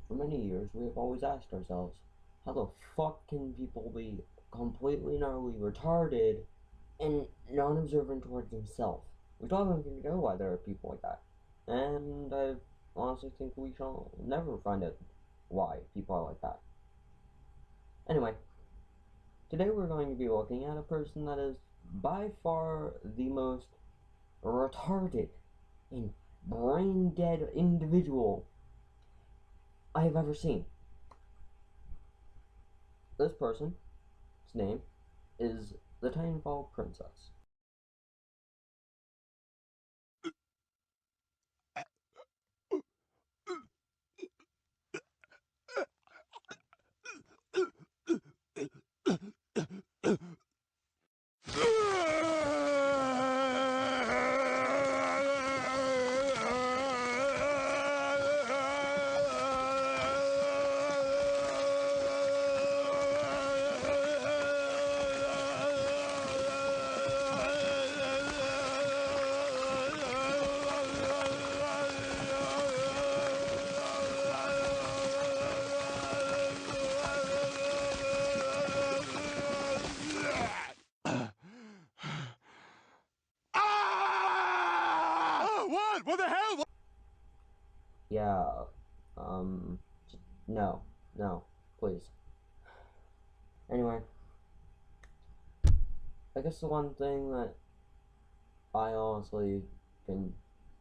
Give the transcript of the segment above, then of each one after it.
For many years, we have always asked ourselves, how the fuck can people be completely and utterly retarded and non-observant towards themselves? We still haven't figured out why there are people like that. And I honestly think we shall never find out why people are like that. Anyway, today we're going to be looking at a person that is by far the most retarded and brain-dead individual I have ever seen. This person's name is the TitanFallPrincess. What the hell? Yeah, no, no, please. Anyway, I guess the one thing that I honestly can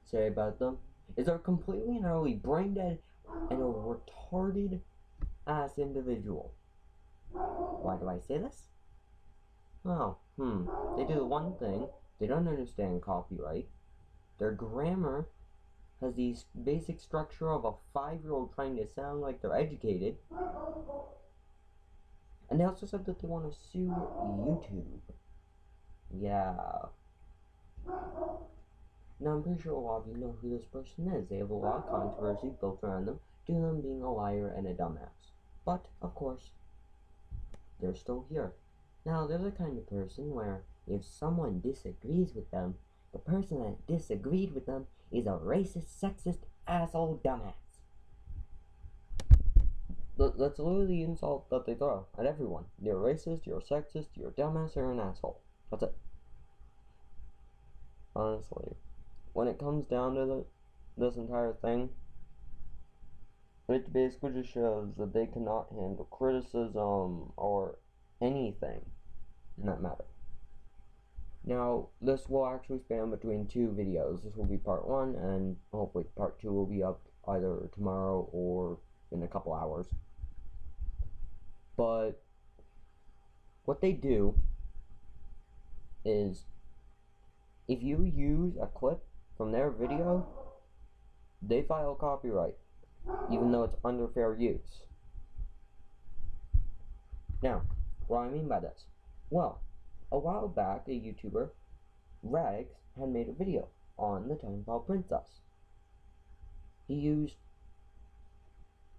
say about them is they're completely and utterly brain dead and a retarded ass individual. Why do I say this? Oh, they do the one thing, they don't understand copyright. Their grammar has the basic structure of a 5-year-old trying to sound like they're educated. And they also said that they want to sue YouTube. Yeah. Now, I'm pretty sure a lot of you know who this person is. They have a lot of controversy built around them due to them being a liar and a dumbass. But, of course, they're still here. Now, they're the kind of person where if someone disagrees with them, the person that disagreed with them is a racist, sexist, asshole dumbass. That's literally the insult that they throw at everyone. You're racist, you're sexist, you're a dumbass, or an asshole. That's it. Honestly. When it comes down to this entire thing, it basically just shows that they cannot handle criticism or anything in that matter. Now, this will actually span between 2 videos. This will be part 1, and hopefully part 2 will be up either tomorrow or in a couple hours. But what they do is, if you use a clip from their video, they file copyright, even though it's under fair use. Now, what do I mean by this? Well, a while back, a YouTuber, Rags, had made a video on the TitanFallPrincess. He used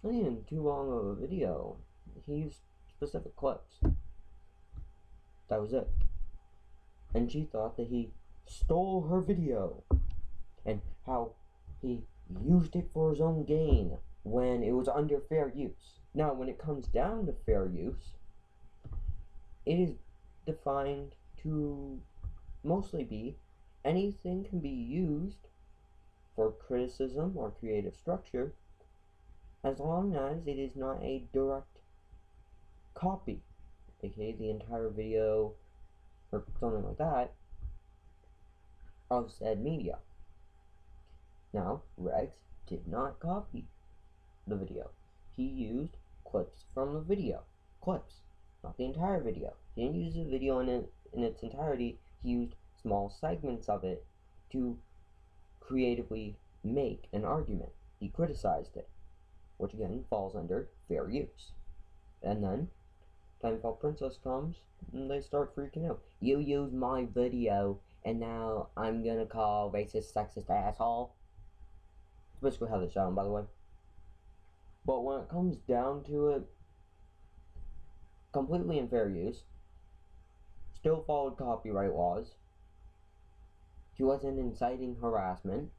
not even too long of a video. He used specific clips. That was it. And she thought that he stole her video and how he used it for his own gain when it was under fair use. Now, when it comes down to fair use, it is defined to mostly be anything can be used for criticism or creative structure as long as it is not a direct copy, aka the entire video or something like that, of said media. Now, Rex did not copy the video. He used clips from the video. Clips, not the entire video. He didn't use the video in its entirety. He used small segments of it to creatively make an argument. He criticized it, which again falls under fair use. And then TitanFallPrincess comes and they start freaking out. You used my video and now I'm gonna call racist, sexist asshole. That's basically how they sound, by the way. But when it comes down to it, completely in fair use, still followed copyright laws. He wasn't inciting harassment.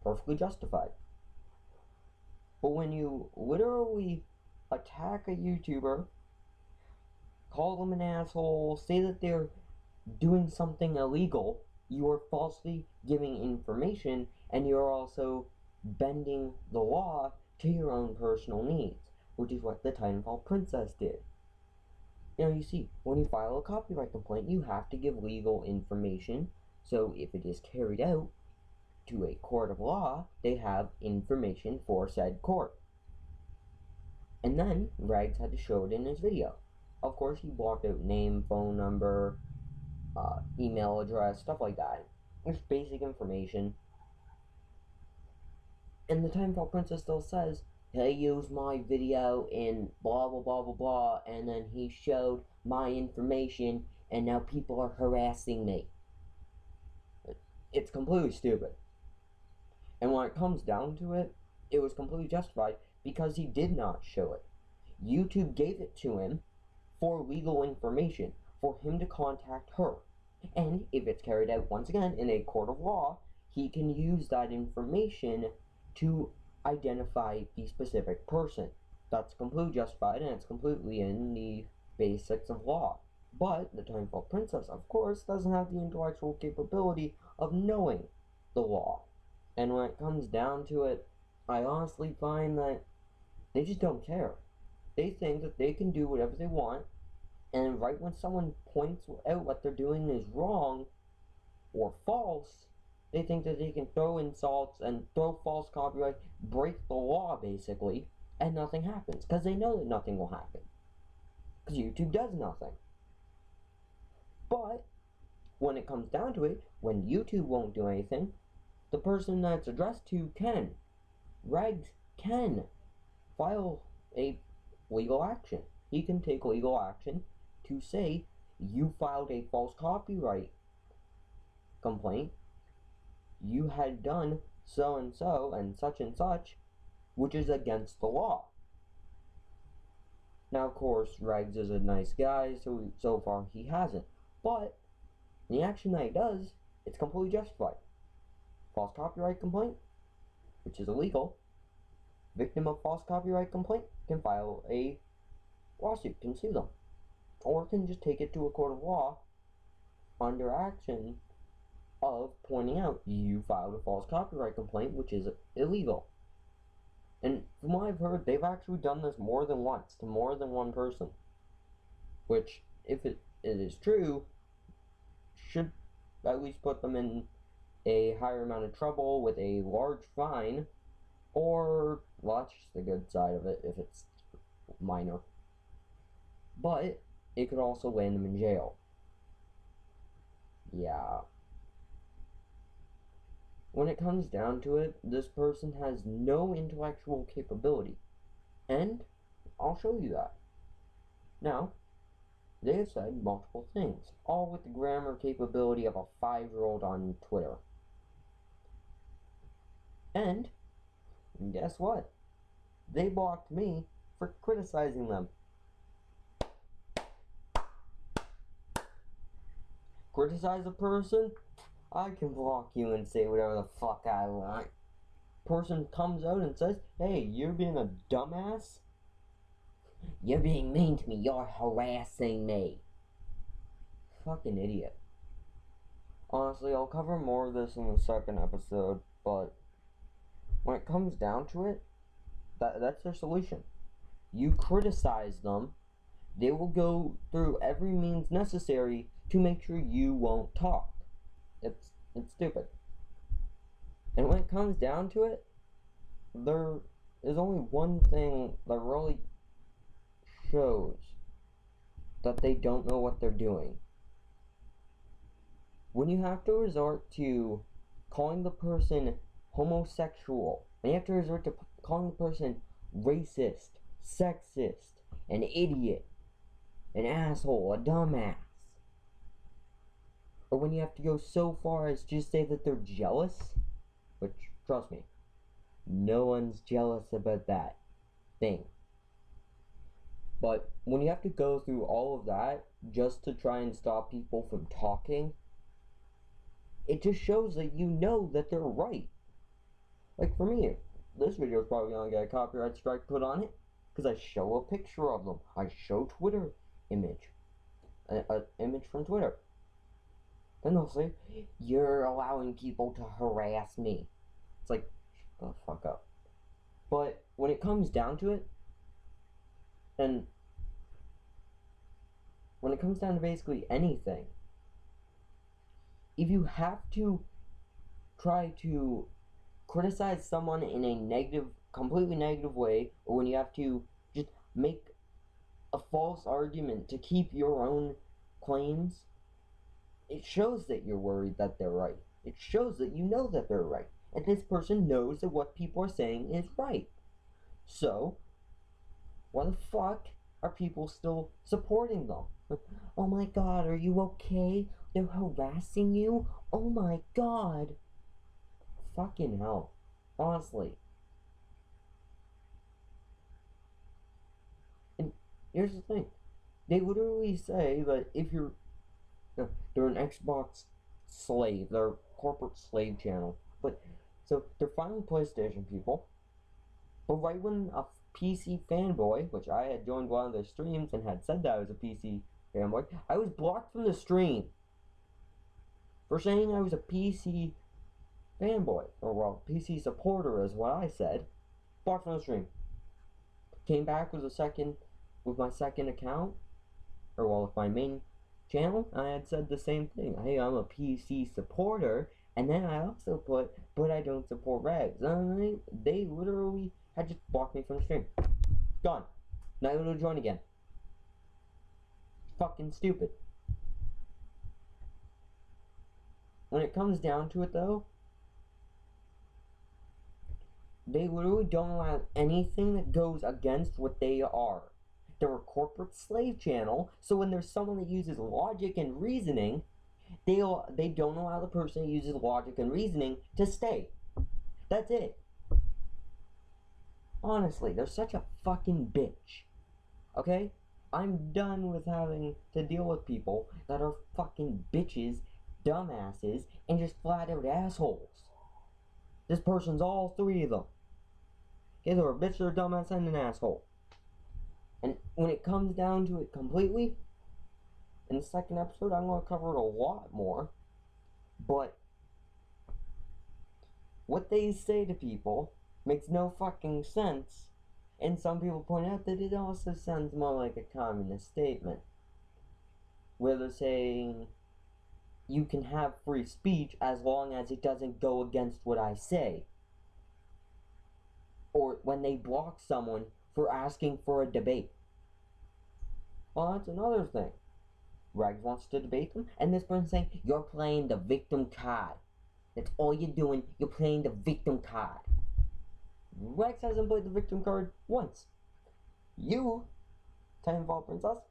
Perfectly justified. But when you literally attack a YouTuber, call them an asshole, say that they're doing something illegal, you are falsely giving information, and you're also bending the law to your own personal needs, which is what the TitanFallPrincess did. You see, when you file a copyright complaint, you have to give legal information, so if it is carried out to a court of law, they have information for said court. And then, Rags had to show it in his video. Of course, he blocked out name, phone number, email address, stuff like that. Just basic information. And the TitanFallPrincess still says, he used my video in blah blah blah blah blah, and then he showed my information, and now people are harassing me. It's completely stupid. And when it comes down to it, it was completely justified because he did not show it. YouTube gave it to him for legal information, for him to contact her. And if it's carried out once again in a court of law, he can use that information to identify the specific person. That's completely justified, and it's completely in the basics of law. But the TitanFallPrincess, of course, doesn't have the intellectual capability of knowing the law. And when it comes down to it, I honestly find that they just don't care. They think that they can do whatever they want, and right when someone points out what they're doing is wrong or false, they think that they can throw insults and throw false copyright, break the law basically, and nothing happens. Because they know that nothing will happen. Because YouTube does nothing. But when it comes down to it, when YouTube won't do anything, the person that's addressed to can. Rags can file a legal action. He can take legal action to say, you filed a false copyright complaint, you had done so and such, which is against the law. Now, of course, Rags is a nice guy, so far he hasn't. But the action that he does, it's completely justified. False copyright complaint, which is illegal. Victim of false copyright complaint can file a lawsuit, can sue them, or can just take it to a court of law under action of pointing out you filed a false copyright complaint, which is illegal. And from what I've heard, they've actually done this more than once to more than one person, which, if it is true, should at least put them in a higher amount of trouble with a large fine, or, well, that's just the good side of it if it's minor. But it could also land them in jail. Yeah. When it comes down to it, this person has no intellectual capability. And I'll show you that. Now, they have said multiple things, all with the grammar capability of a 5-year-old on Twitter. And guess what? They blocked me for criticizing them. Criticize a person? I can block you and say whatever the fuck I want. Person comes out and says, hey, you're being a dumbass? You're being mean to me, you're harassing me. Fucking idiot. Honestly, I'll cover more of this in the second episode, but when it comes down to it, that's their solution. You criticize them, they will go through every means necessary to make sure you won't talk. It's stupid. And when it comes down to it, there is only one thing that really shows that they don't know what they're doing. When you have to resort to calling the person homosexual, and you have to resort to calling the person racist, sexist, an idiot, an asshole, a dumbass, or when you have to go so far as just say that they're jealous, which, trust me, no one's jealous about that thing. But when you have to go through all of that just to try and stop people from talking, it just shows that you know that they're right. Like for me, this video is probably gonna get a copyright strike put on it because I show a picture of them. I show Twitter image, an image from Twitter. Then they'll say, "You're allowing people to harass me." It's like, shut the fuck up. But when it comes down to it, and when it comes down to basically anything, if you have to try to criticize someone in a negative, completely negative way, or when you have to just make a false argument to keep your own claims, it shows that you're worried that they're right. It shows that you know that they're right. And this person knows that what people are saying is right. So, why the fuck are people still supporting them? Oh my god, are you okay? They're harassing you? Oh my god. Fucking hell. Honestly. And here's the thing. They literally say that if you're... They're an Xbox slave. They're a corporate slave channel. But, so, they're finally PlayStation people. But right when a PC fanboy, which I had joined one of their streams and had said that I was a PC fanboy, I was blocked from the stream for saying I was a PC fanboy, or well, PC supporter is what I said. Blocked from the stream. Came back with my second account, or well, with my main channel, and I had said the same thing. Hey, I'm a PC supporter, and then I also put, but I don't support rags. And they literally had just blocked me from the stream. Gone. Not able to join again. Fucking stupid. When it comes down to it, though, they literally don't allow anything that goes against what they are. They're a corporate slave channel, so when there's someone that uses logic and reasoning, they don't allow the person that uses logic and reasoning to stay. That's it. Honestly, they're such a fucking bitch. Okay? I'm done with having to deal with people that are fucking bitches, dumbasses, and just flat out assholes. This person's all three of them. Okay, they're a bitch, they're a dumbass, and an asshole. And when it comes down to it completely, in the second episode, I'm going to cover it a lot more. But what they say to people makes no fucking sense. And some people point out that it also sounds more like a communist statement, where they're saying you can have free speech as long as it doesn't go against what I say. Or when they block someone for asking for a debate. Well, that's another thing. Rags wants to debate them, and this person's saying, you're playing the victim card. That's all you're doing, you're playing the victim card. Rags hasn't played the victim card once. You, TitanFallPrincess,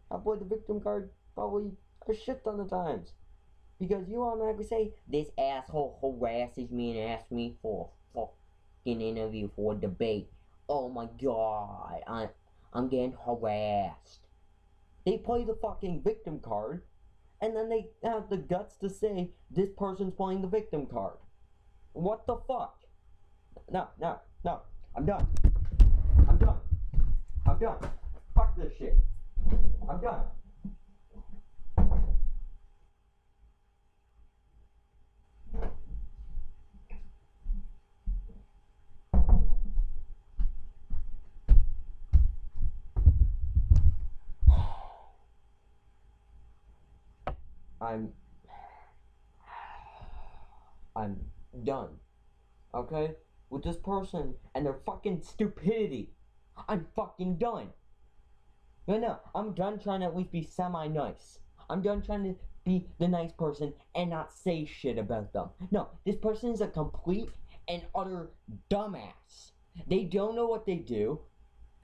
have played the victim card probably a shit ton of times. Because you automatically say, this asshole harasses me and asks me for a fucking interview for a debate. Oh my god, I'm getting harassed. They play the fucking victim card, and then they have the guts to say, this person's playing the victim card. What the fuck? No. I'm done. Fuck this shit. I'm done. I'm done. Okay? With this person and their fucking stupidity. I'm fucking done. No, I'm done trying to at least be semi-nice. I'm done trying to be the nice person and not say shit about them. No, this person is a complete and utter dumbass. They don't know what they do,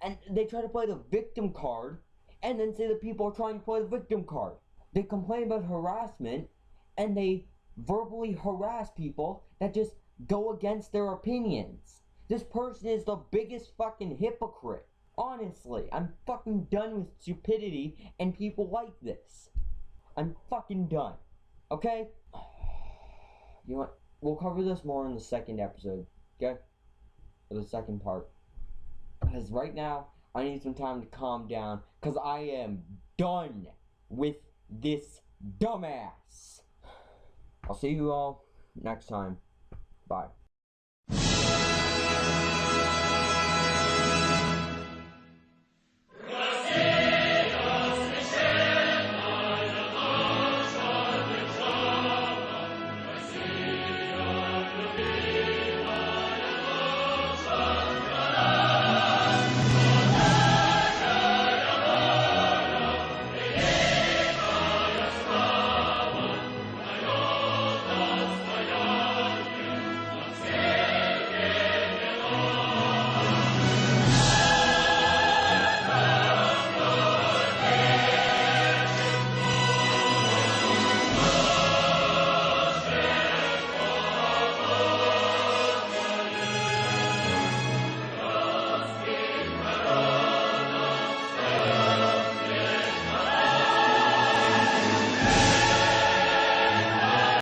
and they try to play the victim card, and then say that people are trying to play the victim card. They complain about harassment, and they verbally harass people that just go against their opinions. This person is the biggest fucking hypocrite. Honestly, I'm fucking done with stupidity and people like this. I'm fucking done. Okay? You know what? We'll cover this more in the second episode. Okay? for the second part. Because right now, I need some time to calm down, because I am done with this dumbass. I'll see you all next time. Bye.